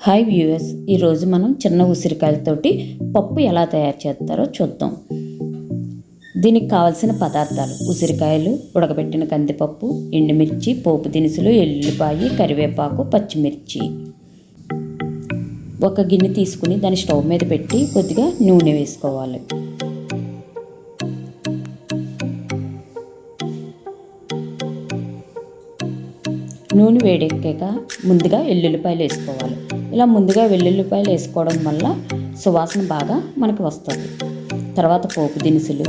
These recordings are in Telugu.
హాయ్ వ్యూవర్స్, ఈరోజు మనం చిన్న ఉసిరికాయలతోటి పప్పు ఎలా తయారు చేస్తారో చూద్దాం. దీనికి కావలసిన పదార్థాలు: ఉసిరికాయలు, ఉడకబెట్టిన కందిపప్పు, ఎండుమిర్చి, పోపు దినుసులు, ఎల్లుల్లిపాయ, కరివేపాకు, పచ్చిమిర్చి. ఒక గిన్నె తీసుకుని దాన్ని స్టవ్ మీద పెట్టి కొద్దిగా నూనె వేసుకోవాలి. నూనె వేడెక్కాక ముందుగా వెల్లుల్లిపాయలు వేసుకోవాలి. ఇలా ముందుగా వెల్లుల్లిపాయలు వేసుకోవడం వల్ల సువాసన బాగా మనకు వస్తుంది. తర్వాత పోపు దినుసులు,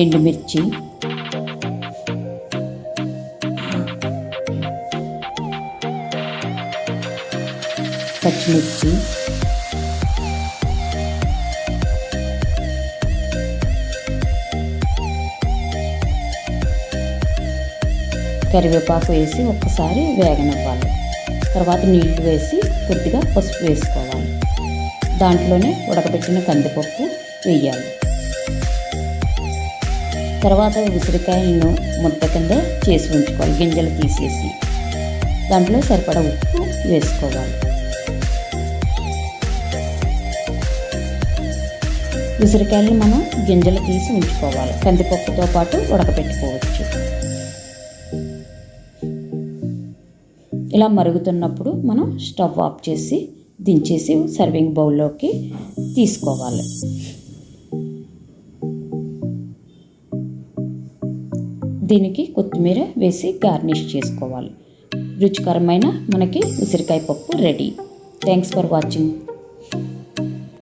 ఎండుమిర్చి, పచ్చిమిర్చి, కరివేపాకు వేసి ఒక్కసారి వేగనివ్వాలి. తర్వాత నీళ్లు వేసి కొద్దిగా పసుపు వేసుకోవాలి. దాంట్లోనే ఉడకబెట్టిన కందిపప్పు వేయాలి. తర్వాత ఉసిరికాయలను ముద్ద కింద చేసి ఉంచుకోవాలి, గింజలు తీసేసి. దాంట్లో సరిపడా ఉప్పు వేసుకోవాలి. ఉసిరికాయలను మనం గింజలు తీసి ఉంచుకోవాలి. కందిపప్పుతో పాటు ఉడకబెట్టుకోవచ్చు. ఇలా మరుగుతున్నప్పుడు మనం స్టవ్ ఆఫ్ చేసి దించేసి సర్వింగ్ బౌల్లోకి తీసుకోవాలి. దీనికి కొత్తిమీర వేసి గార్నిష్ చేసుకోవాలి. రుచికరమైన మనకి ఉసిరికాయ పప్పు రెడీ. Thanks for watching.